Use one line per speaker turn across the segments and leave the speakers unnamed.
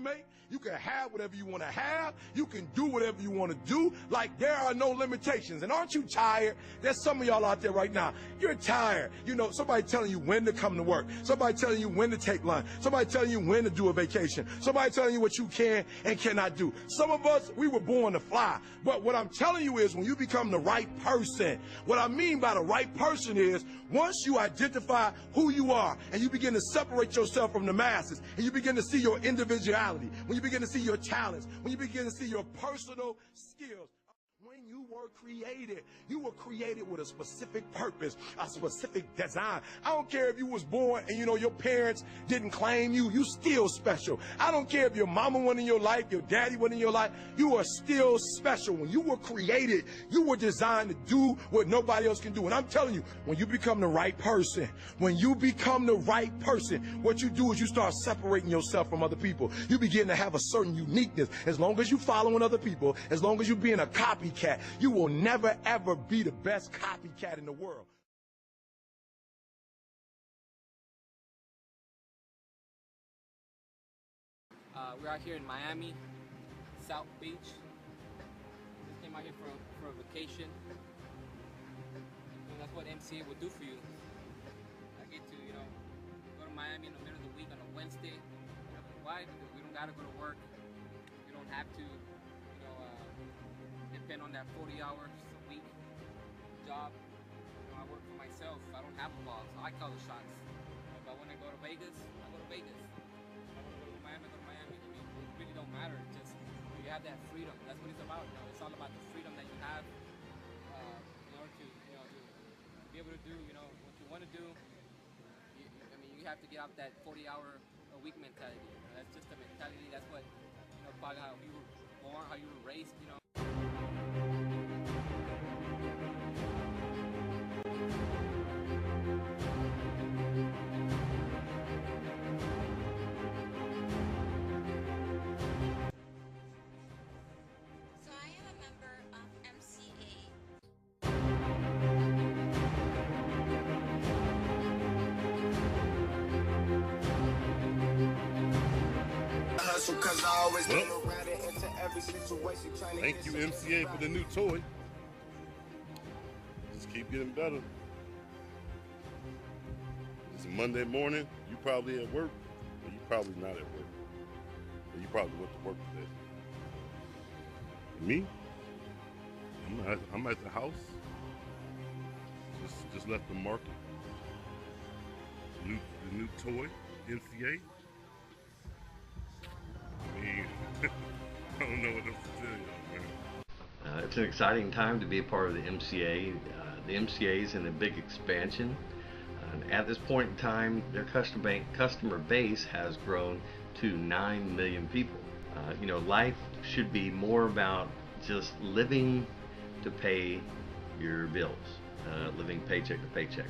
make. You can have whatever you want to have. You can do whatever you want to do. Like, there are no limitations. And aren't you tired? There's some of y'all out there right now. You're tired. You know, somebody telling you when to come to work. Somebody telling you when to take lunch. Somebody telling you when to do a vacation. Somebody telling you what you can and cannot do. Some of us, we were born to fly. But what I'm telling you is when you become the right person, what I mean by the right person is once you identify who you are and you begin to separate yourself from the masses and you begin to see your individuality, when you begin to see your talents, when you begin to see your personal skills. When you were created with a specific purpose, a specific design. I don't care if you was born and, you know, your parents didn't claim you, you still special. I don't care if your mama wasn't in your life, your daddy wasn't in your life, you are still special. When you were created, you were designed to do what nobody else can do. And I'm telling you, when you become the right person, what you do is you start separating yourself from other people. You begin to have a certain uniqueness. As long as you following other people, as long as you being a copycat, you will never ever be the best copycat in the world.
We're out here in Miami, South Beach. Just came out here for a vacation. And that's what MCA will do for you. I get to, you know, go to Miami in the middle of the week on a Wednesday. Why? Because we don't gotta go to work. We don't have to, you know, depend on that 40 hours a week job. You know, I work for myself. I don't have a boss. I call the shots. If I want to go to Vegas, I go to Vegas. If I want to go to Miami, I go to Miami. I mean, it really don't matter. It's just you have that freedom. That's what it's about. You know, it's all about the freedom that you have in order to, you know, to be able to do, you know, what you want to do. I mean, you have to get out that 40-hour-a-week mentality. You know, that's just the mentality. That's what, you know, probably how you were born, how you were raised. You know.
So I am a member of MCA.
Thank you, MCA, for the new toy. Just keep getting better. It's a Monday morning. You probably at work, or you probably not at work. Or you probably went to work today. Me? I'm at the house. Just left the market. The new toy, MCA. I mean, I don't know what else to tell you, man.
It's an exciting time to be a part of the MCA. The MCA is in a big expansion. At this point in time, their customer base has grown to 9 million people. You know, life should be more about just living to pay your bills, living paycheck to paycheck.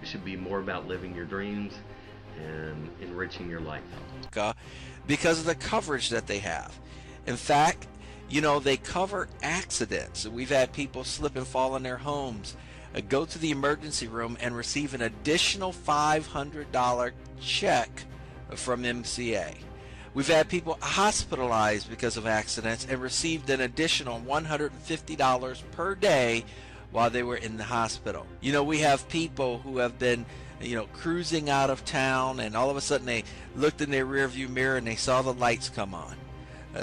It should be more about living your dreams and enriching your life.
Because of the coverage that they have. In fact, you know, they cover accidents. We've had people slip and fall in their homes, go to the emergency room and receive an additional $500 check from MCA. We've had people hospitalized because of accidents and received an additional $150 per day while they were in the hospital. You know, we have people who have been, you know, cruising out of town, and all of a sudden they looked in their rearview mirror and they saw the lights come on.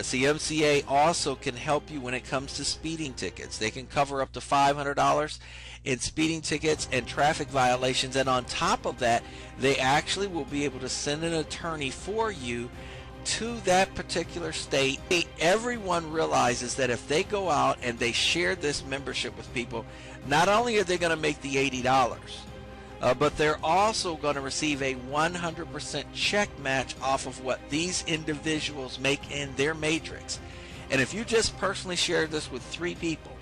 See, MCA also can help you when it comes to speeding tickets. They can cover up to $500 in speeding tickets and traffic violations, and on top of that, they actually will be able to send an attorney for you to that particular state. Everyone realizes that if they go out and they share this membership with people, not only are they going to make the $80, but they're also going to receive a 100% check match off of what these individuals make in their matrix. And if you just personally share this with 3 people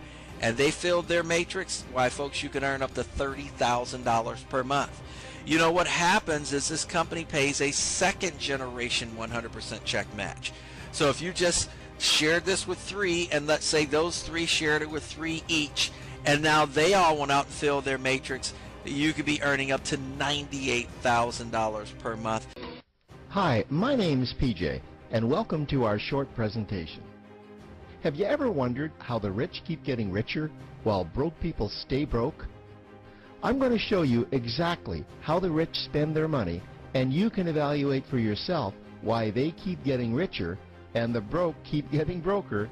and they filled their matrix, why, folks, you can earn up to $30,000 per month. You know what happens is this company pays a second generation 100% check match. So if you just shared this with 3, and let's say those 3 shared it with 3 each, and now they all went out and filled their matrix, you could be earning up to $98,000 per month.
Hi, my name is PJ, and welcome to our short presentation. Have you ever wondered how the rich keep getting richer while broke people stay broke? I'm going to show you exactly how the rich spend their money, and you can evaluate for yourself why they keep getting richer and the broke keep getting broker.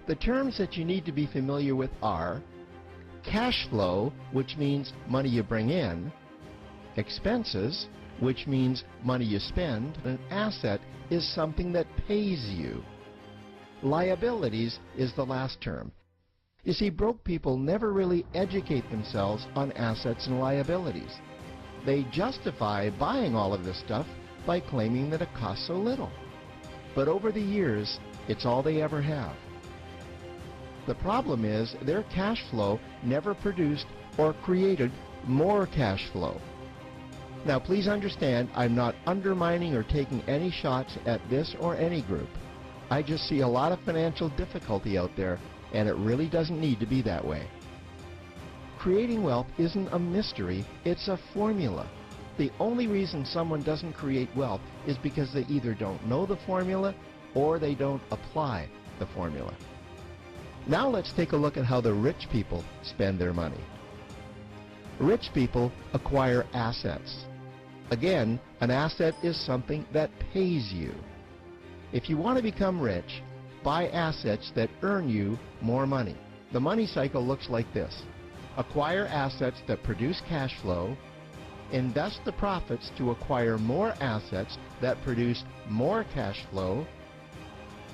The terms that you need to be familiar with are cash flow, which means money you bring in, expenses, which means money you spend. An asset is something that pays you. Liabilities is the last term. You see, broke people never really educate themselves on assets and liabilities. They justify buying all of this stuff by claiming that it costs so little. But over the years, it's all they ever have. The problem is their cash flow never produced or created more cash flow. Now please understand, I'm not undermining or taking any shots at this or any group. I just see a lot of financial difficulty out there, and it really doesn't need to be that way. Creating wealth isn't a mystery, it's a formula. The only reason someone doesn't create wealth is because they either don't know the formula or they don't apply the formula. Now let's take a look at how the rich people spend their money. Rich people acquire assets. Again, an asset is something that pays you. If you want to become rich, buy assets that earn you more money. The money cycle looks like this. Acquire assets that produce cash flow, invest the profits to acquire more assets that produce more cash flow.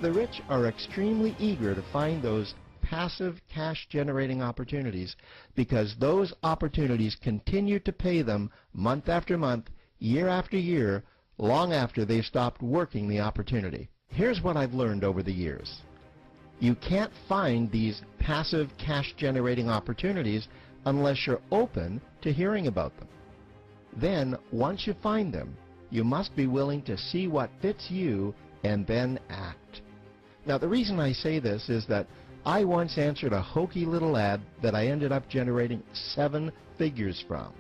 The rich are extremely eager to find those passive cash-generating opportunities because those opportunities continue to pay them month after month, year after year, long after they've stopped working the opportunity. Here's what I've learned over the years. You can't find these passive cash-generating opportunities unless you're open to hearing about them. Then, once you find them, you must be willing to see what fits you and then act. Now, the reason I say this is that I once answered a hokey little ad that I ended up generating 7 figures from,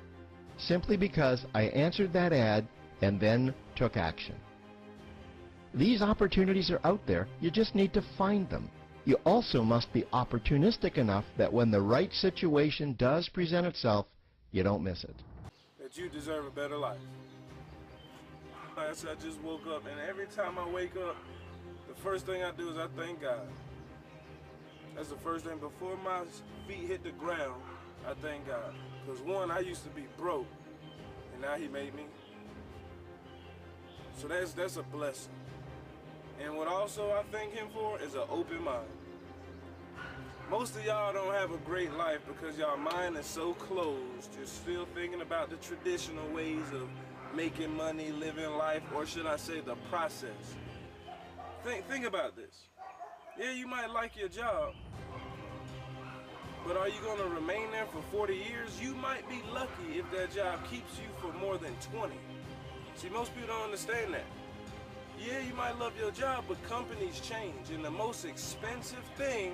simply because I answered that ad and then took action. These opportunities are out there, you just need to find them. You also must be opportunistic enough that when the right situation does present itself, you don't miss it.
That you deserve a better life. I just woke up, and every time I wake up, the first thing I do is I thank God. That's the first thing. Before my feet hit the ground, I thank God. Because one, I used to be broke, and now He made me. So that's a blessing. And what also I thank Him for is an open mind. Most of y'all don't have a great life because y'all mind is so closed. You're still thinking about the traditional ways of making money, living life, or should I say the process. Think about this. Yeah, you might like your job, but are you going to remain there for 40 years? You might be lucky if that job keeps you for more than 20. See, most people don't understand that. Yeah, you might love your job, but companies change, and the most expensive thing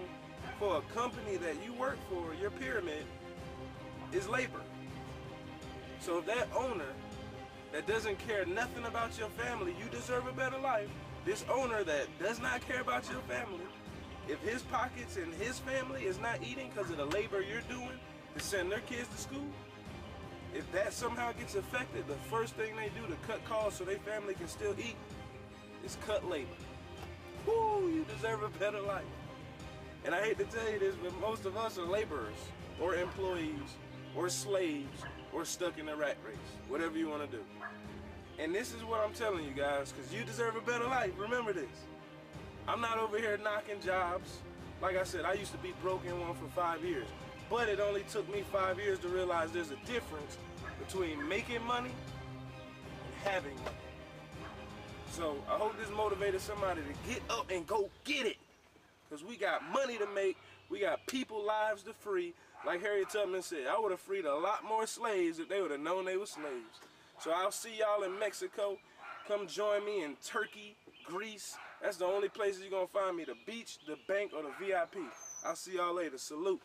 for a company that you work for, your pyramid, is labor. So if that owner that doesn't care nothing about your family, you deserve a better life. This owner that does not care about your family, if his pockets and his family is not eating because of the labor you're doing to send their kids to school, if that somehow gets affected, the first thing they do to cut costs so their family can still eat is cut labor. Woo, you deserve a better life. And I hate to tell you this, but most of us are laborers or employees or slaves or stuck in the rat race, whatever you want to do. And this is what I'm telling you guys, because you deserve a better life. Remember this. I'm not over here knocking jobs. Like I said, I used to be broke in one for 5 years. But it only took me 5 years to realize there's a difference between making money and having money. So I hope this motivated somebody to get up and go get it. Because we got money to make. We got people lives to free. Like Harriet Tubman said, I would have freed a lot more slaves if they would have known they were slaves. So I'll see y'all in Mexico. Come join me in Turkey, Greece. That's the only places you're going to find me, the beach, the bank, or the VIP. I'll see y'all later. Salute.